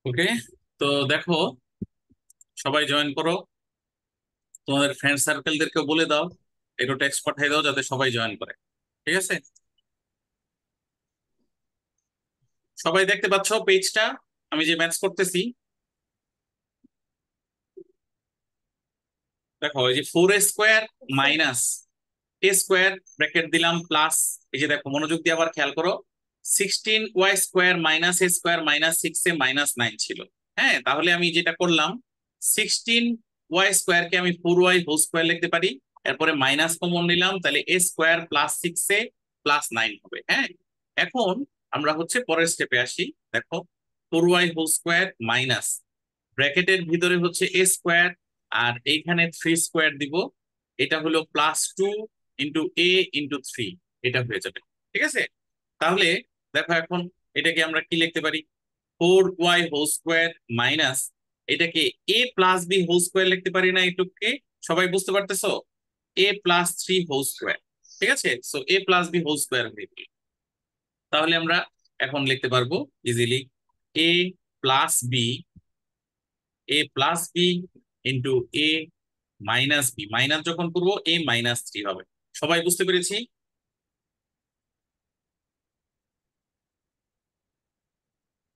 ওকে, তো দেখো, সবাই জয়েন করো, তোমাদের ফ্রেন্ড সার্কেলদেরকে বলে দাও, একটু টেক্সট পাঠিয়ে দাও যাতে সবাই জয়েন করে। ঠিক আছে, সবাই দেখতে পাচ্ছ পেজটা, আমি যে ম্যাচ করতেছি। দেখো এই যে 4 স্কোয়ার মাইনাস স্কোয়ার, ব্র্যাকেট দিলাম প্লাস, এই যে দেখো মনোযোগ দিয়ে আবার খেয়াল করো, 16 y square minus square minus 6 -9 ছিল। হ্যাঁ, তাহলে আমি যেটা করলাম, 16 y স্কোয়ারকে আমি 4y হোল স্কোয়ার লিখতে পারি, এরপরে মাইনাস কমন নিলাম, তাহলে স্কোয়ার প্লাস 6 + 9 হবে। হ্যাঁ, এখন আমরা হচ্ছে পরের স্টেপে আসি। দেখো 4y হোল স্কোয়ার মাইনাস, ব্র্যাকেটের ভিতরে হচ্ছে স্কোয়ার, আর এইখানে 3 স্কোয়ার দিব, এটা হলো +2 × a × 3, এটা হয়ে যাবে। ঠিক আছে, তাহলে দেখো এখন এটাকে আমরা কি লিখতে পারি, 4y হোল স্কোয়ার মাইনাস, এটাকে a + b হোল স্কোয়ার লিখতে পারি না এটুকুকে? সবাই বুঝতে পারতেছো? a + 3 whole square. ঠিক আছে, so a + b whole square হয়ে গেল। তাহলে আমরা এখন লিখতে পারবো easily, a + b, a + b × a - b, minus যখন করবো a - 3 হবে। সবাই বুঝতে পেরেছি?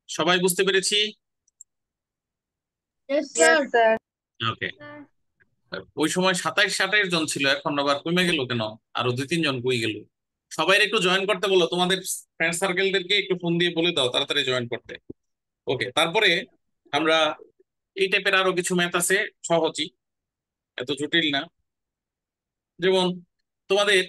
সবাই বুঝতে পেরেছি? Yes, Yes, sir. sir. ওকে, ওই সময় 27-28 জন ছিল, এখন আবার কমে গেল কেন? আরো 2-3 জন কই গেল? সবাই একটু জয়েন করতে বলো, তোমাদের ফ্রেন্ড সার্কেলদেরকে একটু ফোন দিয়ে বলে দাও তাড়াতাড়ি জয়েন করতে। ওকে, তারপরে আমরা এই টাইপের আরো কিছু ম্যাথ আছে, সহজই, এত জটিল না। যেমন তোমাদের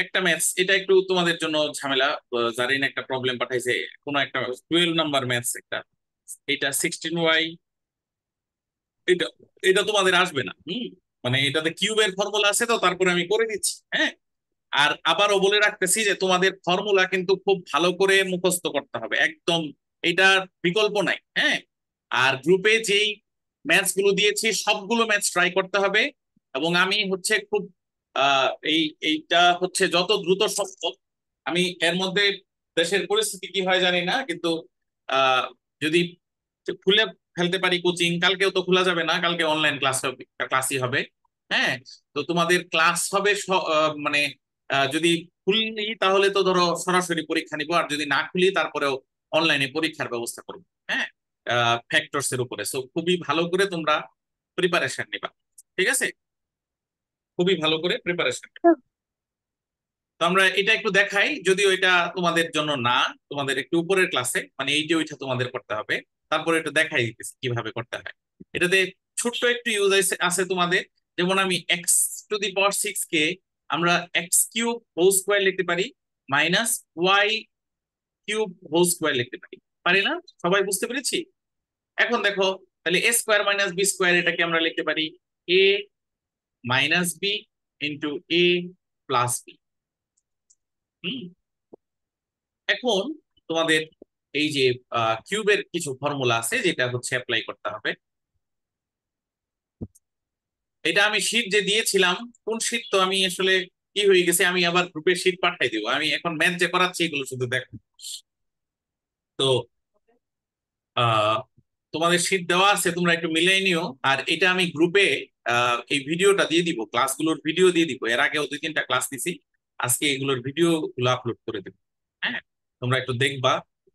একটা ম্যাথস, এটা একটু তোমাদের জন্য ঝামেলা। জারিন একটা প্রবলেম পাঠাইছে, কোনো একটা 12 নাম্বার ম্যাথস একটা, এটা 16y, এটা এটা তোমাদের আসবে না। মানে এটাতে কিউবের ফর্মুলা আছে, তো তারপরে আমি করে দিচ্ছি। হ্যাঁ, আর আবারও বলে রাখতেছি যে তোমাদের ফর্মুলা কিন্তু খুব ভালো করে মুখস্থ করতে হবে একদম, এটার বিকল্প নাই। হ্যাঁ, আর গ্রুপে যেই ম্যাথস গুলো দিয়েছি সবগুলো ম্যাথস ট্রাই করতে হবে, এবং আমি হচ্ছে খুব এইটা হচ্ছে যত দ্রুত সম্ভব, আমি এর মধ্যে দেশের পরিস্থিতি কি হয় জানি না, কিন্তু আহ যদি খুলে ফেলতে পারি কোচিং, কালকেও তো খোলা যাবে না, কালকে অনলাইন ক্লাসই হবে। হ্যাঁ, তো তোমাদের ক্লাস হবে মানে যদি খুলি তাহলে তো ধরো সরাসরি পরীক্ষা নিবো, আর যদি না খুলি তারপরেও অনলাইনে পরীক্ষার ব্যবস্থা করবো। হ্যাঁ, ফ্যাক্টরস এর উপরে, সো খুবই ভালো করে তোমরা প্রিপারেশন নিবা। ঠিক আছে, খুবই ভালো করে প্রিপারেশন। তো আমরা এটা একটু দেখাই, যদিও এটা তোমাদের জন্য না, তোমাদের একটু উপরের ক্লাসে, মানে এইটা ওইটা তোমাদের করতে হবে। তারপরে এটা দেখাই দিতেছি কিভাবে করতে হয়। এটাতে ছোট্ট একটু ইউজ আছে তোমাদের, যেমন আমি x⁶ কে আমরা x³ হোল স্কোয়ার লিখতে পারি, -y³ হোল স্কোয়ার লিখতে পারি, পারি না? সবাই বুঝতে পেরেছি? এখন দেখো, তাহলে a² - b² এটাকে আমরা লিখতে পারি a - b × a+b। এখন তোমাদের এই যে কিউবের কিছু ফর্মুলা আছে যেটা হচ্ছে অ্যাপ্লাই করতে হবে। এটা আমি শীট যে দিয়েছিলাম, কোন শীট তো আমি আসলে কি হয়ে গেছে, আমি আবার গ্রুপে শীট পাঠাই দিব, আমি এখন ম্যাথ যে করাচ্ছি এগুলো শুধু দেখো। তো আহ তোমাদের শীট দেওয়া আছে, তোমরা একটু মিলাই নিও। আর এটা আমি গ্রুপে এই ভিডিওটা দিয়ে দিব, ক্লাসগুলোর ভিডিও দিয়ে দিব, এর আগেও 2-3টা ক্লাস নিছি, আজকে এগুলোর ভিডিও গুলো আপলোড করে দেবো। হ্যাঁ, তোমরা একটু দেখবা,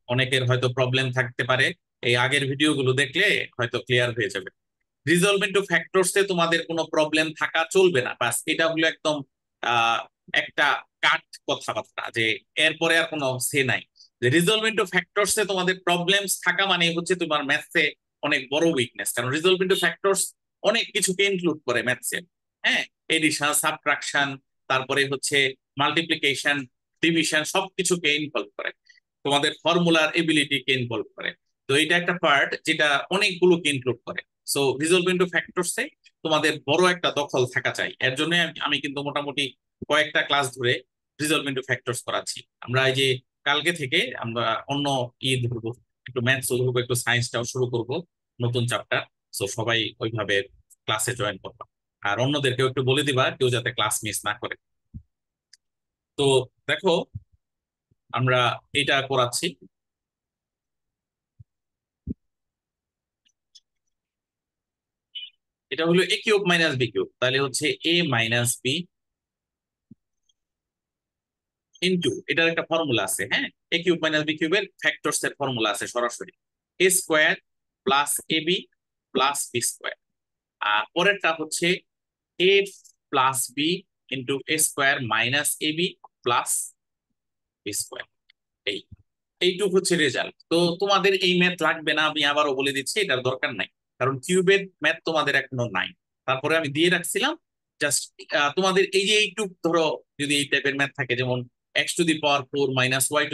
অনেকের হয়তো প্রবলেম থাকতে পারে, এই আগের ভিডিওগুলো দেখলে হয়তো ক্লিয়ার হয়ে যাবে। রিজলভ ইনটু ফ্যাক্টরসে তোমাদের কোনো প্রবলেম থাকা চলবে না, বাস এটা হলো একদম আহ একটা কাট কথাবার্তা, যে এরপরে আর কোনো সে নাই। যে রিজলভ ইনটু ফ্যাক্টরসে তোমাদের প্রবলেমস থাকা মানে হচ্ছে তোমার ম্যাথসে অনেক বড় উইকনেস, কারণ রিজলভ ইনটু ফ্যাক্টরস অনেক কিছুকে ইনক্লুড করে ম্যাথসে। হ্যাঁ, এডিশন, সাবট্রাকশন, তারপরে হচ্ছে মাল্টিপ্লিকেশন, ডিভিশন, সবকিছুকে ইনভলভ করে, তোমাদের ফর্মুলার এবিলিটিকে ইনভলভ করে। তো এটা একটা পার্ট যেটা অনেকগুলোকে ইনক্লুড করে। সো রিজলভ ইনটু ফ্যাক্টরসে তোমাদের বড় একটা দখল থাকা চাই, এর জন্য আমি কিন্তু মোটামুটি কয়েকটা ক্লাস ধরে রিজলভ ইনটু ফ্যাক্টরস করাচ্ছি। আমরা এই যে কালকে থেকে আমরা অন্য ধরবো, একটু ম্যাথস ধরবো, একটু সায়েন্সটাও শুরু করব, নতুন চ্যাপ্টার। সো সবাই ওইভাবে ক্লাসে জয়েন করবো। আর অন্যদেরকেও একটু বলে দিবা কেউ যাতে ক্লাস মিস না করে। তো দেখো, আমরা এটা করাচ্ছি। এটা হলো এ কিউব মাইনাস বি কিউব, তাহলে হচ্ছে এ মাইনাস বি ইন্টু, এটার একটা ফর্মুলা আছে, হ্যাঁ, এ কিউব মাইনাস বি কিউবের ফ্যাক্টরস এর ফর্মুলা আছে সরাসরি, এ square plus A B plus B square. আর পরেরটা হচ্ছে এ plus B into A square minus A B plus B square. এই এইটুকু হচ্ছে রেজাল্ট। তো তোমাদের এই ম্যাথ লাগবে না, আমি আবারও বলে দিচ্ছি, এটার দরকার নাই, কারণ কিউবের ম্যাথ তোমাদের এখনো নাই। তারপরে আমি দিয়ে রাখছিলাম জাস্ট তোমাদের এই যে এইটুক ধরো, যদি এই টাইপের ম্যাথ থাকে, যেমন x⁴ মাইনাস y⁴,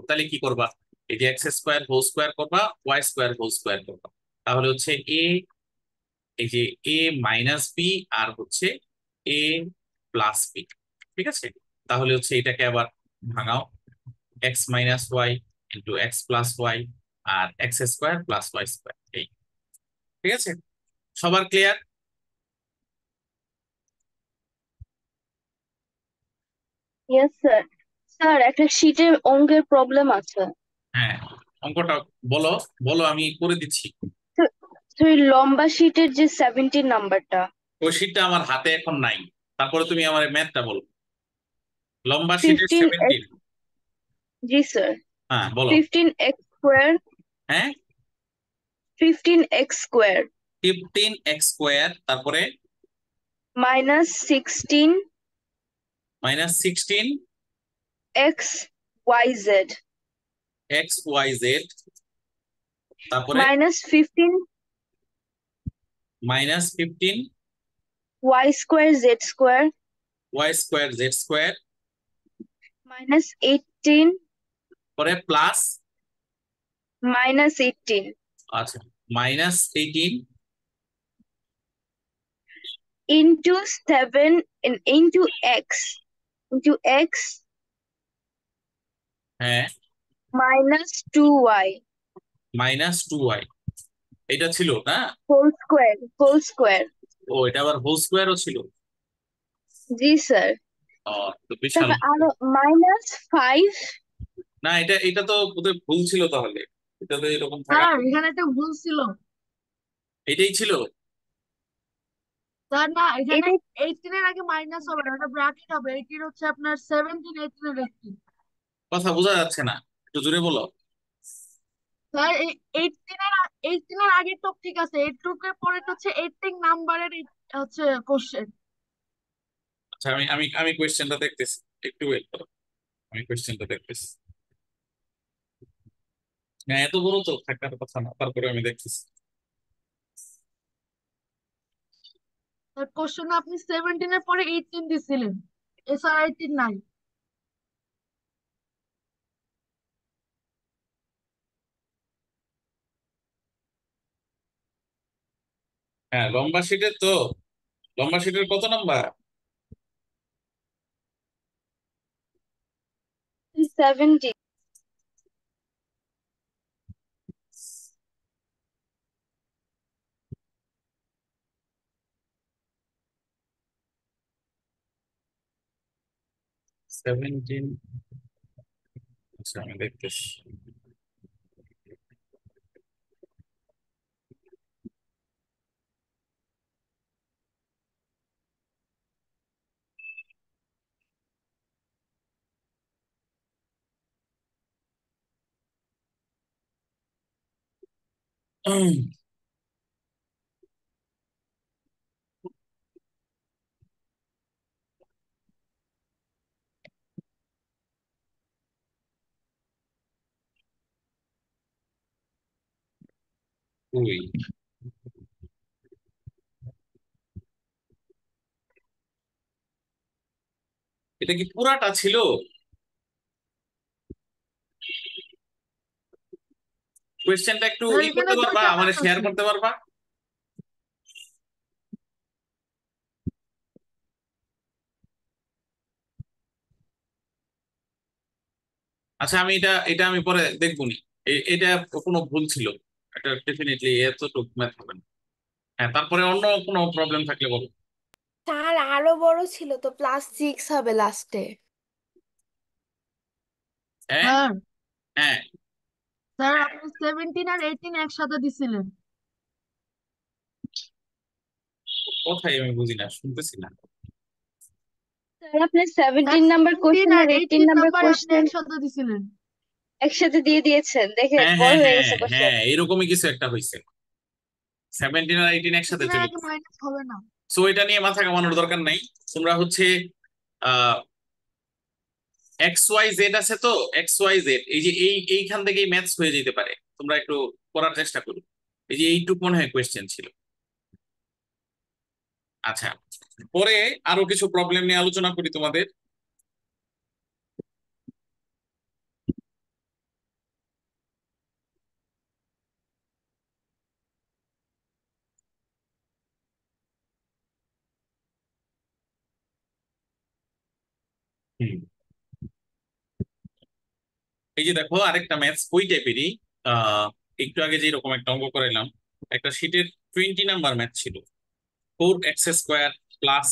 তাহলে কি করবা? এই যে x² হোল স্কোয়ার করবা, y² হোল স্কোয়ার করবা, তাহলে হচ্ছে এ, এই যে এ মাইনাস বি আর হচ্ছে এ প্লাস বি। ঠিক আছে, তাহলে হচ্ছে এটাকে আবার ভাঙাও, x minus y into x plus y আর x² প্লাস y²। এই, ঠিক আছে, সবার ক্লিয়ার? Yes sir. স্যার একটা শীটের অঙ্কের প্রবলেম আছে। হ্যাঁ, অঙ্কটা বলো, বলো আমি করে দিচ্ছি। তো তো এই লম্বা শীটের যে 17 নাম্বারটা। ওই শীটটা আমার হাতে এখন নাই, তারপরে তুমি আমার ম্যাথটা বলো। লম্বা শীটের 15 17। এক্স, জি স্যার। হ্যাঁ বলো। 15x² হ্যাঁ, 15x² 15x² তারপরে মাইনাস 16 -16 XYZ xyz, তারপরে মাইনাস 15 -15 Y²Z² y²z² মাইনাস 18 পরে প্লাস, মাইনাস 18 আচ্ছা, -18 into 7 into X হ্যাঁ minus 2Y -2y, এটা ছিল না? whole square। ও, এটা আবার হোল স্কোয়ারও ছিল। জি স্যার। ও, তো বিশাল। তারপর আরো মাইনাস 5। না, এটা এটা তো বোধহয় ভুল ছিল তাহলে, এটা তো এরকম থাকা, স্যার এখানে একটা ভুল ছিল। এটাই ছিল। স্যার না, এখানে 18 এর আগে মাইনাস হবে না, এটা ব্র্যাকেট হবে। 18 হচ্ছে আপনার 17, 18 এর 18। কথা বোঝা যাচ্ছে না, একটু জোরে বলো। স্যার এই 18 এর আগের টুক ঠিক আছে, 8 এর পরে হচ্ছে 18 নাম্বারের হচ্ছে কোশ্চেন। আচ্ছা, আমি আমি আমি কোয়েশ্চেনটা দেখতেছি, একটু ওয়েট করো, আমি কোয়েশ্চেনটা দেখতেছি। হ্যাঁ, এত বড় তো থাকার কথা না, তারপরে আমি দেখতেছি। স্যার কোশ্চেন আপনি 17 এর পরে 18 দিছিলেন, এছাড়া 18 নাই। হ্যাঁ, লম্বা শিটের তো, লম্বা শিটের কত নাম্বার? 70। 17। আচ্ছা, আমি দেখতেছি। দুই। এটা কি পুরাটা ছিল? কোয়েশ্চেনটা একটু স্যার ই এখানে করতে পারবা, দুইটা মানে ম্যাথ শেয়ার আছে। করতে পারবা? আচ্ছা, আমি এটা এটা আমি পরে দেখবনি। এটা কোনো ভুল ছিল, এটা ডেফিনেটলি এতটুকু ম্যাথ হবে না। হ্যাঁ, তারপরে অন্য কোনো প্রবলেম থাকলে বলো। তার আরো বড় ছিল তো, +6 হবে লাস্টে। হ্যাঁ স্যার, হ্যাঁ। স্যার আপনি 17 আর 18 একসাথে দিছিলেন। কথাই আমি বুঝি না, শুনতেছি না। স্যার আপনি স্যার 17 নাম্বার 17 কোশ্চেন আর আর 18 18 নাম্বার নাম্বার আপনি কোশ্চেন একসাথে দিছিলেন। একসাথে দিয়ে দিয়েছেন, দেখেন হ্যাঁ বড় হ্যাঁ হয়ে হ্যাঁ গেছে কোশ্চেন। হ্যাঁ, এরকমই কিছু একটা হয়েছে। 17 আর 18 একসাথে 18 এর চলে আগে গেছে। মাইনাস হবে না। সো এটা নিয়ে মাথা কামানোর দরকার নাই। তোমরা হচ্ছে আহ এক্স ওয়াই জেড আছে তো, এক্স ওয়াই জেড এই যে এইখান থেকেই ম্যাথস হয়ে যেতে পারে, তোমরা একটু করার চেষ্টা করো। এই যে এইটুক মনে হয় কোয়েশ্চেন ছিল। আচ্ছা, পরে আরো কিছু প্রবলেম নিয়ে আলোচনা করি তোমাদের। হুম। এই যে দেখো আরেকটা ম্যাথস ওই টাইপেরই। আহ একটু আগে যে এরকম একটা অঙ্ক করাইলাম, একটা শীটের 20 নাম্বার ম্যাথ ছিল। 4x² plus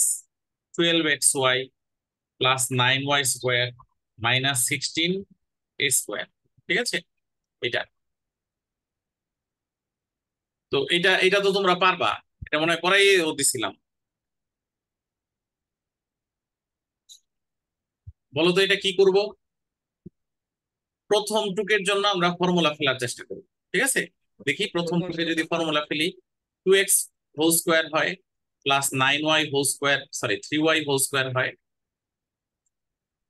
12xy plus 9y² minus 16a²। ঠিক আছে, এটা। তো এটা তো তোমরা পারবা, এটা মনে হয় করাই ও দিছিলাম। বলো তো এটা কি করব। প্রথম টুকের জন্য আমরা ফর্মুলা ফেলার চেষ্টা করব। ঠিক আছে, দেখি প্রথম টুকে যদি ফর্মুলা ফেলি, 2x² হয় প্লাস 9y², সরি 3y² হয়।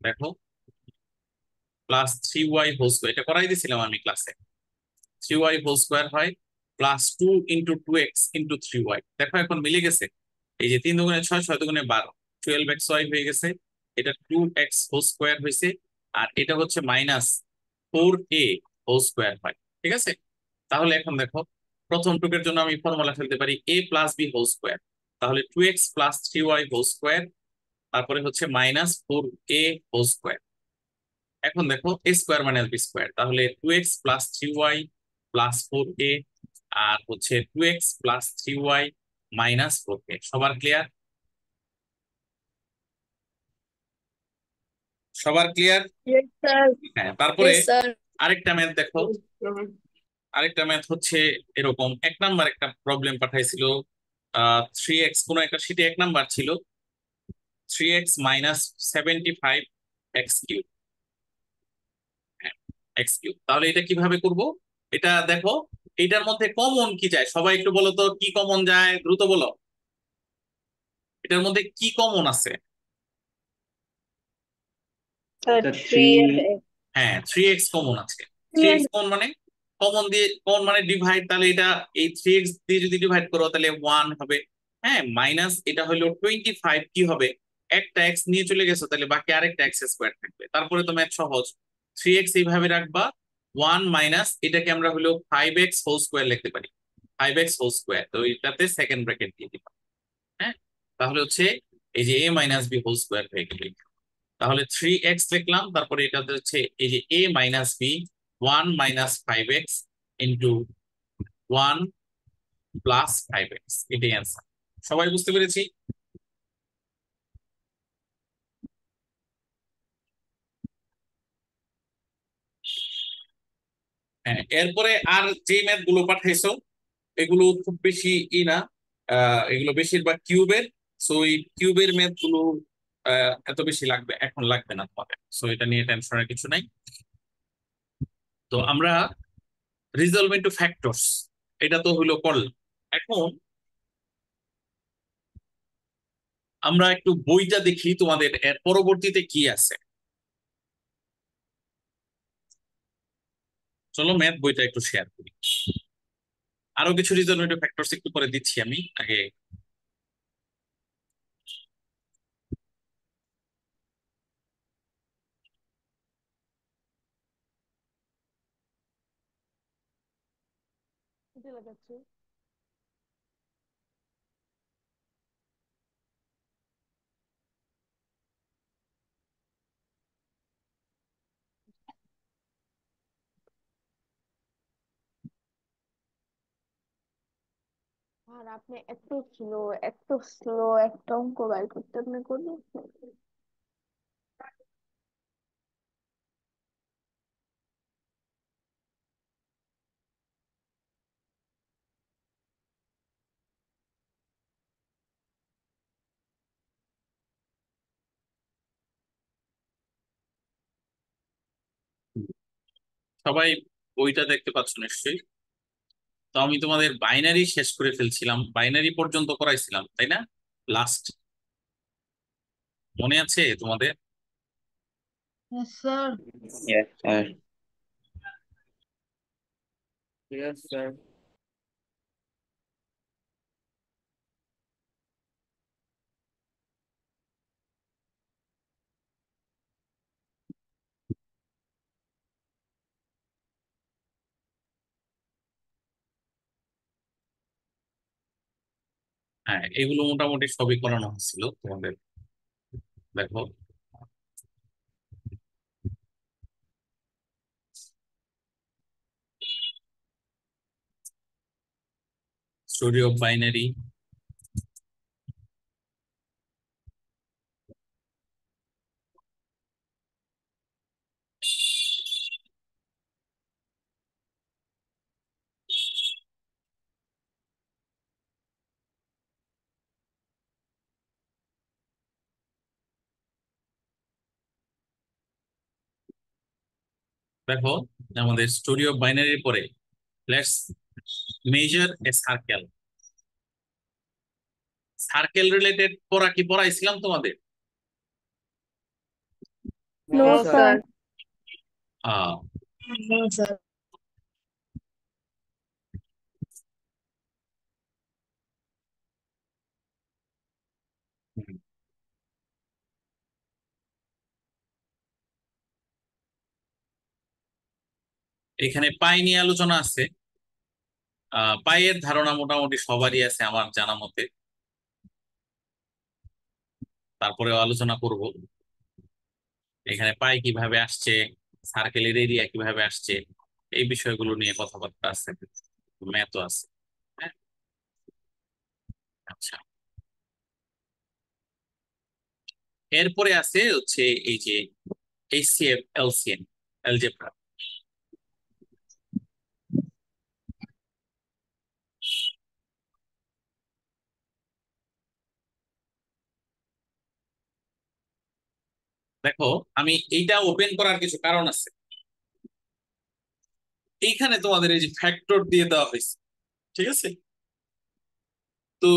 দেখো, প্লাস 3y², এটা করাই দিছিলাম আমি ক্লাসে। 3y² হয় প্লাস 2 × 2x × 3y। দেখো এখন মিলে গেছে। এই যে 3 × 2 = 6, 6 × 2 = 12, 12xy হয়ে গেছে। এটা 2x² হয়েছে। আর এটা হচ্ছে -4a² হয়। ঠিক আছে, তাহলে এখন দেখো প্রথম টুকের জন্য আমি ফর্মুলা ফেলতে পারি a + b²। তাহলে 2x + 3y², তারপরে হচ্ছে -4a²। এখন দেখো a² - b², তাহলে 2x + 3y + 4a, আর হচ্ছে 2x + 3y - 4a। সবার ক্লিয়ার? সবার ক্লিয়ার? Yes sir. হ্যাঁ, তারপরে ইয়েস স্যার। আরেকটা ম্যাথ দেখো। আরেকটা ম্যাথ হচ্ছে এরকম, 1 নাম্বার একটা প্রবলেম পাঠাইছিল। 3x, কোনো একটা শীটে 1 নাম্বার ছিল 3x - 75x³। x³, তাহলে এটা কিভাবে করব? এটা দেখো, এটার মধ্যে কমন কি যায়, সবাই একটু বলো তো কি কমন যায়, দ্রুত বলো। এটার মধ্যে কি কমন আছে? স্যার 3 হ্যাঁ, 3x কমন আছে। 3x কমন মানে, কমন দিয়ে কমন মানে ডিভাইড, তাহলে এটা এই 3x দিয়ে যদি ডিভাইড করো তাহলে 1 হবে। হ্যাঁ, মাইনাস এটা হলো 25, কি হবে, একটা এক্স নিয়ে চলে গেছো, তাহলে বাকি আরেকটা x² থাকবে। তারপরে তো ম্যাথ সহজ, 3x এইভাবে রাখবা, 1 মাইনাস এটাকে আমরা হলো 5x² লিখতে পারি। 5x², তো এটাতে সেকেন্ড ব্র্যাকেট দিয়ে দিবা। হ্যাঁ, তাহলে হচ্ছে এই যে a - b² হয়ে গেল। তাহলে 3x লিখলাম, তারপরে এটাতে হচ্ছে এই যে a - b, 1 - 5x into 1 + 5x, এটাই অ্যান্সার। সবাই বুঝতে পেরেছি? হ্যাঁ, এরপরে আর যে ম্যাথ গুলো পাঠাইছো এগুলো খুব বেশি না, এগুলো বেশিরভাগ কিউবের। সো এই কিউবের ম্যাথ গুলো এত বেশি লাগবে, এখন লাগবে না তোমাদের, সো এটা নিয়ে টেনশনের কিছু নাই। তো আমরা রিজলভ ইনটু ফ্যাক্টরস, এটা তো হলো করলাম। এখন আমরা একটু বইটা দেখি তোমাদের, এর পরবর্তীতে কি আছে। চলো ম্যাথ বইটা একটু শেয়ার করি। আরো কিছু রিজলভেন্ট ফ্যাক্টরস একটু পরে দিচ্ছি আমি, আগে আর আপনি এত স্লো একটা অঙ্ক বের করতে আপনি করবেন। সবাই বইটা দেখতে পাচ্ছ নিশ্চয়ই। তো আমি তোমাদের বাইনারি শেষ করে ফেলছিলাম, বাইনারি পর্যন্ত করাইছিলাম তাই না লাস্ট? মনে আছে তোমাদের? Yes, sir. Yes, sir. Yes, sir. হ্যাঁ, এগুলো মোটামুটি সবই করানো হয়েছিল তোমাদের। দেখো, স্টোরি অফ বাইনারি, দেখো আমাদের স্টোরি অফ বাইনারির পরে let's measure a circle. Circle related পড়া কি পড়াইছিলাম তোমাদের? No No, No, sir. Sir. sir. Ah No, sir. Hmm, এখানে পাই নিয়ে আলোচনা আছে। পাইয়ের ধারণা মোটামুটি সবারই আছে আমার জানা মতে, তারপরেও আলোচনা করব। এখানে পাই কিভাবে আসছে, সার্কেলের এরিয়া কিভাবে আসছে, এই বিষয়গুলো নিয়ে কথাবার্তা আছে, ম্যাথও আছে। হ্যাঁ, আচ্ছা। এরপরে আছে হচ্ছে এই যে এইচসিএফ, এলসিএম, অ্যালজেব্রা। দেখো, আমি এইটা ওপেন করার কিছু কারণ আছে। এইখানে তোমাদের এই যে ফ্যাক্টর দিয়ে দেওয়া হয়েছে, ঠিক আছে? তো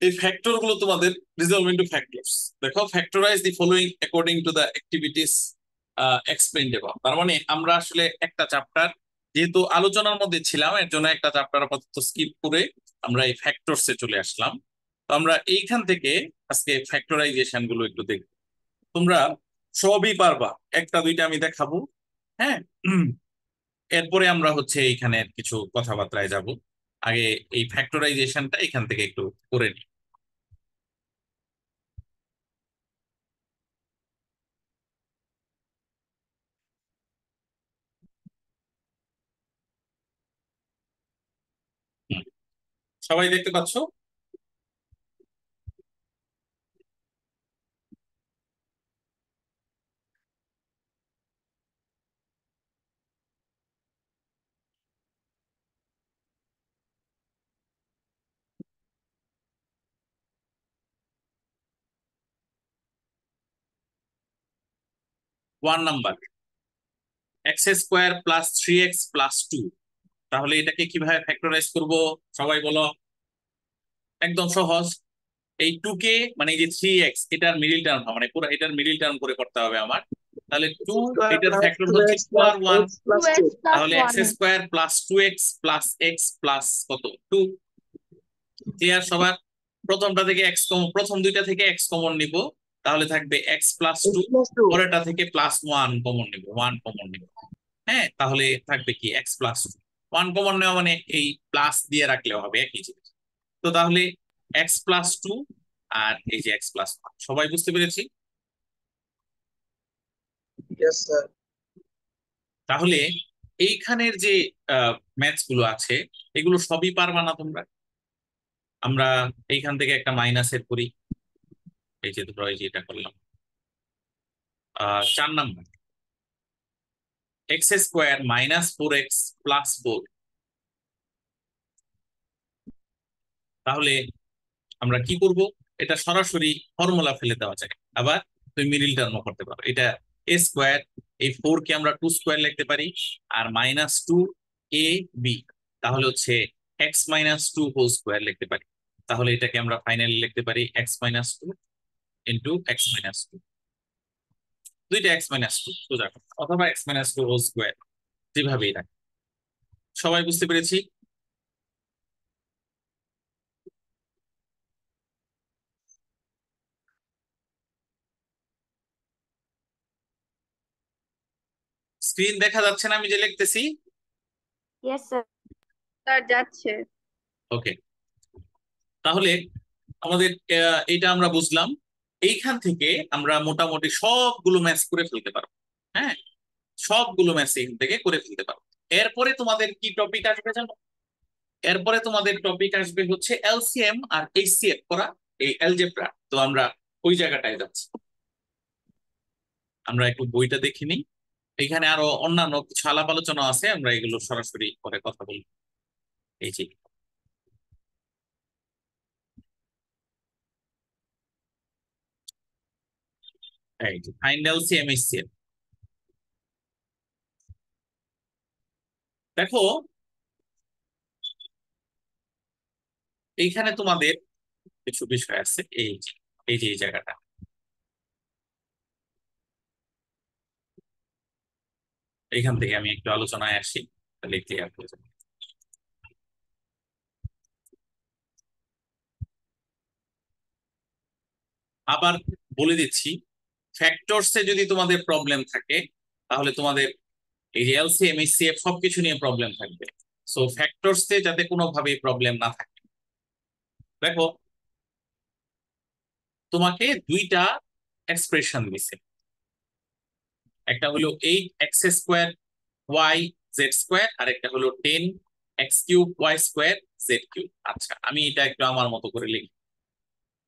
এই ফ্যাক্টর গুলো তোমাদের রিজলভ ইনটু ফ্যাক্টরস। দেখো, factorise the following according to the activities explained above. তার মানে আমরা আসলে একটা চ্যাপ্টার, যেহেতু আলোচনার মধ্যে ছিলাম, এর জন্য একটা চ্যাপ্টার আপাতত স্কিপ করে আমরা এই ফ্যাক্টরস এ চলে আসলাম। তো আমরা এইখান থেকে আজকে ফ্যাক্টরাইজেশন গুলো একটু দেখব। তোমরা সবই পারবা, একটা দুইটা আমি দেখাবো। হ্যাঁ, এরপরে আমরা হচ্ছে এইখানে কিছু কথাবার্তায় যাব। আগে এই ফ্যাক্টরাইজেশনটা এখান থেকে একটু করে নিই। হুম, সবাই দেখতে পাচ্ছো? 1 number, x square plus 3x plus 2। তাহলে এটাকে কিভাবে ফ্যাক্টরাইজ করব সবাই বলো। একদম সহজ। এই 2 কে, মানে এই যে 3x, এটার মিডিল টার্ম, মানে পুরো এটার মিডিল টার্ম করে করতে হবে আমার। তাহলে 2, Square এটার plus ফ্যাক্টর হচ্ছে 2x 2 plus আর 1। x plus 2x 2. প্লাস তাহলে x 1। Square plus 2x plus x plus কত, 2। ক্লিয়ার সবার? প্রথমটা থেকে এক্স কমন, প্রথম দুইটা থেকে এক্স কমন নিব, তাহলে থাকবে এক্স প্লাস x 2। plus 2. পরেরটা থেকে প্লাস 1 কমন নিব, 1 কমন নিব। হ্যাঁ, তাহলে থাকবে কি এক্স প্লাস 1 কমন নেওয়া, মানে এই প্লাস দিয়ে রাখলেও হবে একই জিনিস। তো তাহলে এক্স প্লাস 2 আর এই যে এক্স প্লাস 1, সবাই বুঝতে পেরেছি? Yes, sir. তাহলে এইখানের যে ম্যাথস গুলো আছে এগুলো সবই পারবা না তোমরা। আমরা এইখান থেকে একটা মাইনাসের করি, এই যে ধরো এই যে এটা করলাম। 4 number, x² minus 4x plus 4। তাহলে আমরা কি করব, এটা সরাসরি ফর্মুলা ফেলে দেওয়া যায়। আবার তুমি মিডিল টার্মও করতে পারো। এটা a², এই 4 কে আমরা 2² লিখতে পারি, আর -2ab, তাহলে হচ্ছে x-2 হোল স্কোয়ার লিখতে পারি। তাহলে এটাকে আমরা ফাইনালি লিখতে পারি x-2 ইন্টু x-2, দুইটা x-2 সোজা, অথবা x-2 হোল স্কোয়ার, যেভাবেই রাখি। সবাই বুঝতে পেরেছি? স্ক্রিন দেখা যাচ্ছে না আমি যে লিখতেছি? Yes sir. স্যার যাচ্ছে। ওকে, তাহলে আমাদের এটা আমরা বুঝলাম। এইখান থেকে আমরা মোটামুটি সবগুলো ম্যাচ করে ফেলতে পারবো। হ্যাঁ, সবগুলো ম্যাচ এখান থেকে করে ফেলতে পারবো। এরপরে তোমাদের কি টপিক আসবে জানো? এরপরে তোমাদের টপিক আসবে হচ্ছে এলসিএম আর এইচসিএফ করা, এই অ্যালজেব্রা। তো আমরা ওই জায়গাটায় যাচ্ছি। আমরা একটু বইটা দেখে নিই। এখানে আরো অন্যান্য কিছু আলাপ আলোচনা আছে, আমরা এগুলো সরাসরি পরে কথা বলবো। এই যে ফাইন্ড এলসিএম এইচসিএফ। দেখো এইখানে তোমাদের কিছু বিষয় আছে। এই যে এই জায়গাটা, এইখান থেকে আমি একটু আলোচনায় আসি, তাহলে ক্লিয়ার হয়ে যাবে। আবার বলে দিচ্ছি, ফ্যাক্টরসে যদি তোমাদের প্রবলেম থাকে, তাহলে তোমাদের এই যে এলসিএম এইচসিএফ সবকিছু নিয়ে প্রবলেম থাকবে। সো ফ্যাক্টরসে যাতে কোনোভাবেই প্রবলেম না থাকে। দেখো তোমাকে দুইটা এক্সপ্রেশন দিছে, একটা হলো 8x² y z², আর একটা হলো 10x³ y² z³। আচ্ছা, আমি এটা একটু আমার মতো করে লিখি।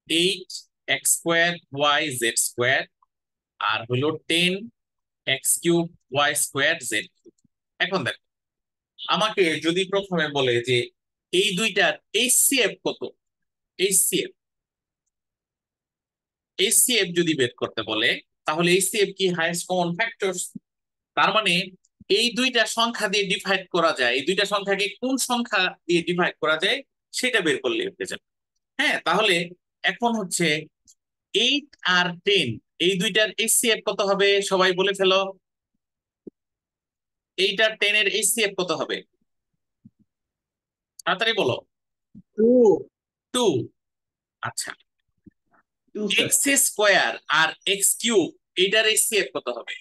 8x² y z², আর হলো 10x³ y² z³। এখন দেখো, আমাকে যদি প্রথমে বলে যে এই দুইটার এইচসিএফ কত, এইচসিএফ এইচসিএফ যদি বের করতে বলে, তাহলে এইচসিএফ কি হাইয়েস্ট কমন ফ্যাক্টরস। তার মানে এই দুইটা সংখ্যা দিয়ে ডিভাইড করা যায়, এই দুইটা সংখ্যাকে কোন সংখ্যা দিয়ে ডিভাইড করা যায় সেটা বের করলে হয়ে যাবে। হ্যাঁ, তাহলে এখন হচ্ছে 8 আর 10, এই দুইটার এইচসিএফ কত হবে সবাই বলে ফেলো। 8 আর 10 এর এইচসিএফ কত হবে, তাড়াতাড়ি বলো। 2। আচ্ছা, x² আর x³ এইটার এইচসিএফ কত হবে?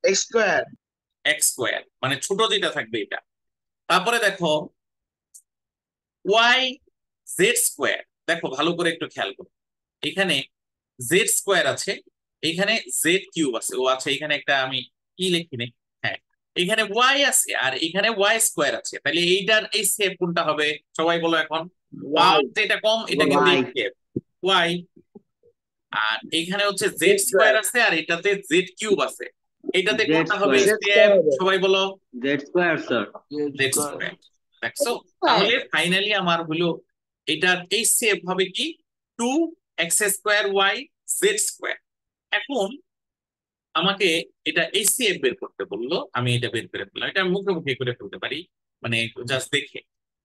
x², মানে ছোট যেটা থাকবে এটা। তারপরে দেখো y z², দেখো ভালো করে একটু খেয়াল করো, এখানে z² আছে, এখানে z³ আছে। ও আচ্ছা, এখানে একটা আমি কি লিখি নেই। হ্যাঁ, এখানে y আছে আর এখানে y² আছে, তাহলে এইটার এইচসিএফ কোনটা হবে সবাই বলো এখন। পাওয়ার যেটা কম এটা কিন্তু এইচসিএফ y, আর এখানে হচ্ছে z² আছে আর এটাতে z³ আছে, এটাতে কোনটা হবে এইচসিএফ সবাই বলো। z² sir. z²। দেখছো, তাহলে ফাইনালি আমার হলো এটার এইচসিএফ হবে কি 2x² y z²। এখন আমাকে এটা এইচসিএফ বের করতে বললো, আমি এটা বের করে ফেললাম। এটা আমি মুখে মুখে করে ফেলতে পারি, মানে জাস্ট দেখে।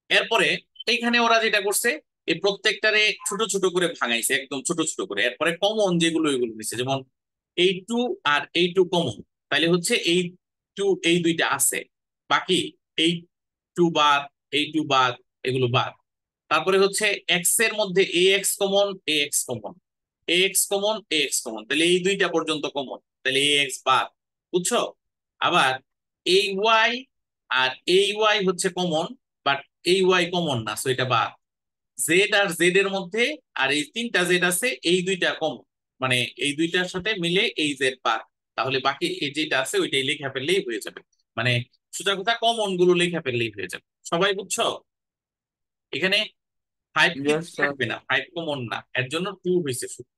এরপরে এইখানে ওরা যেটা করছে, এই প্রত্যেকটারে ছোট ছোট করে ভাঙাইছে, একদম ছোট ছোট করে। এরপরে কমন যেগুলো এগুলো নিচ্ছে, যেমন এই 2 আর এই 2 কমন, তাহলে হচ্ছে এই 2 এই দুইটা আছে, বাকি এই 2 বাদ, এই 2 বাদ, এগুলো বাদ। তারপরে হচ্ছে এক্স এর মধ্যে ax common, ax common, ax common, ax common, তাহলে এই দুইটা পর্যন্ত কমন, তাহলে ax বাদ। বুঝছো? আবার এই y আর এই y হচ্ছে কমন, বাট এই y কমন না, সো এটা বাদ। জেড আর জেড এর মধ্যে আর এই তিনটা জেড আছে, এই দুইটা কমন, মানে এই দুইটার সাথে মিলে এই জেড বাদ। তাহলে বাকি এই যেটা আছে ওইটাই লেখা ফেললেই হয়ে যাবে। মানে সোজা কথা কমন গুলো লেখা ফেললেই হয়ে যাবে। সবাই বুঝছো? এখানে 5 Yes, sir. থাকবে না, 5 কমন না, এর জন্য 2 হয়েছে শুধু।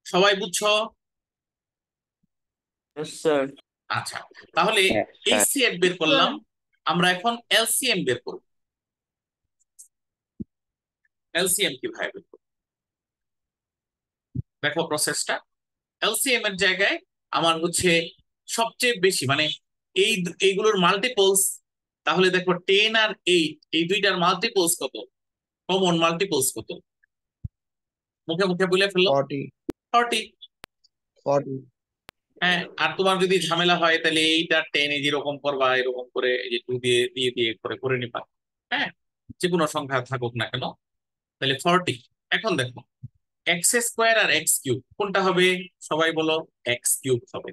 সবাই বুঝছো? Yes, sir. আচ্ছা, তাহলে এইচসিএফ বের করলাম, আমরা এখন এলসিএম বের করব। এলসিএম কিভাবে বের করব দেখো প্রসেসটা। এলসিএম এর জায়গায় আমার হচ্ছে সবচেয়ে বেশি মানে এইগুলোর মাল্টিপলস, তাহলে দেখো 10 আর 8 এই দুইটার মাল্টিপলস কত, কমন মাল্টিপলস কত, মুখে মুখে বলে ফেললো 40 40। 40 হ্যাঁ, আর তোমার যদি ঝামেলা হয় তাহলে 8 আর 10 এই যেরকম করবা, এরকম করে এই যে 2 দিয়ে দিয়ে দিয়ে করে করে নিবা। হ্যাঁ, যে কোনো সংখ্যা থাকুক না কেন, তাহলে 40। এখন দেখো এক্স স্কোয়ার আর এক্স কিউব কোনটা হবে, সবাই বলো এক্স কিউব হবে।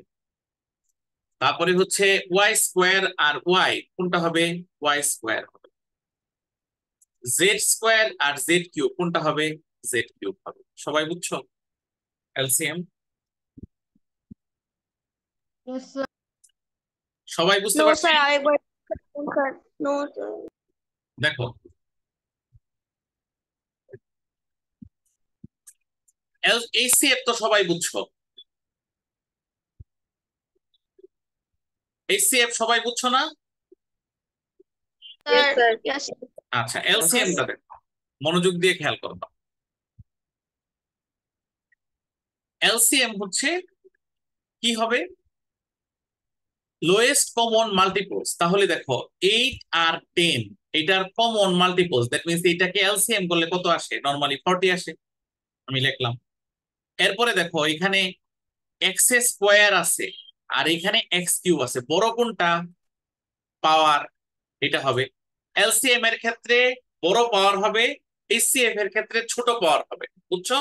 তারপরে হচ্ছে ওয়াই স্কোয়ার আর ওয়াই কোনটা হবে, ওয়াই স্কোয়ার হবে। জেড স্কোয়ার আর জেড কিউব কোনটা হবে, জেড কিউব হবে। সবাই বুঝছো এলসিএম? Yes, sir. সবাই বুঝতে নো পারছি? স্যার আরেকবার স্যার নো স্যার দেখো এইচসিএফ তো সবাই বুঝছো, এইচসিএফ সবাই বুঝছো না? Yes, sir. ইয়েস আচ্ছা, এলসিএমটা দেখো, মনোযোগ দিয়ে খেয়াল করবা। এলসিএম হচ্ছে কি হবে, লোয়েস্ট কমন মাল্টিপলস। তাহলে দেখো 8 আর 10 এটার কমন মাল্টিপলস, দ্যাট মিন্স এটাকে এলসিএম করলে কত আসে, নরমালি 40 আসে, আমি লিখলাম। এরপরে দেখো এখানে এক্স স্কোয়ার আছে আর এখানে এক্স কিউব আছে, বড় কোনটা, পাওয়ার, এটা হবে। এলসিএম এর ক্ষেত্রে বড় পাওয়ার হবে, এইচসিএফ এর ক্ষেত্রে ছোট পাওয়ার হবে, বুঝছো?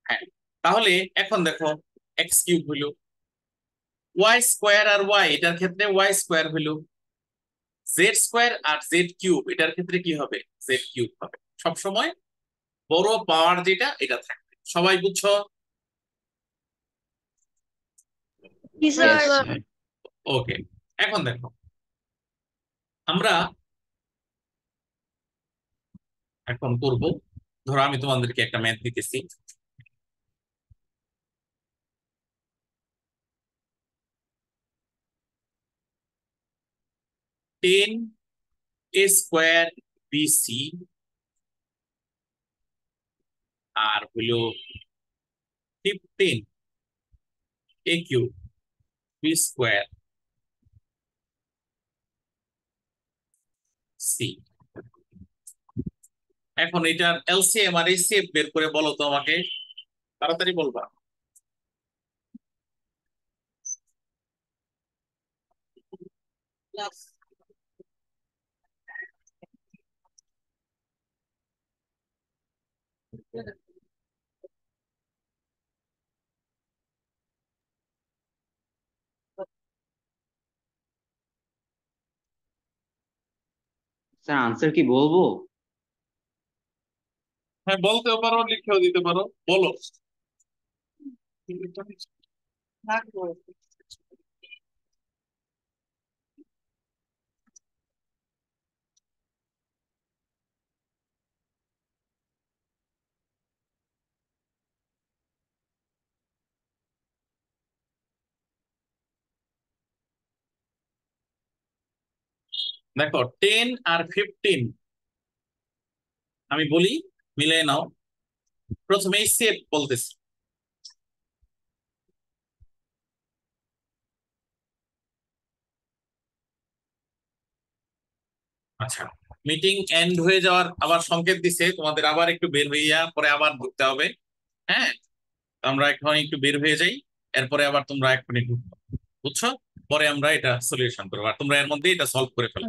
হ্যাঁ, তাহলে এখন দেখো এক্স কিউব হইলো, ওয়াই স্কোয়ার আর ওয়াই এটার ক্ষেত্রে ওয়াই স্কোয়ার হইলো, জেড স্কোয়ার আর জেড কিউব এটার ক্ষেত্রে কি হবে, জেড কিউব হবে। সবসময় বড় পাওয়ার যেটা এটা থাকবে। সবাই বুঝছো? Yes, sir sir. ওকে, এখন দেখো আমরা এখন করব, ধরো আমি তোমাদেরকে একটা ম্যাথ দিতেছি। টেন এ স্কোয়ার বিসি আর হলো 15 এ কিউব বি স্কোয়ার সি। এখন এটার এলসিএম আর এইচসিএফ বের করে বলো তো আমাকে, তাড়াতাড়ি বলবা। স্যার আনসার কি বলবো? হ্যাঁ, বলতেও পারো, লিখেও দিতে পারো, বলো। দেখো 10 আর 15 আমি বলি, মিলে নাও। প্রথমে এইচসিএফ বলতেছি। আচ্ছা, মিটিং এন্ড হয়ে যাওয়ার আবার সংকেত দিছে, তোমাদের আবার একটু বের হইয়া পরে আবার ঢুকতে হবে। হ্যাঁ, তো আমরা এখন একটু বের হয়ে যাই, এরপরে আবার তোমরা এক্ষুনি ঢুকবো, বুঝছো? পরে আমরা এটা সলিউশন করবো আর তোমরা এর মধ্যে এটা সলভ করে ফেলো।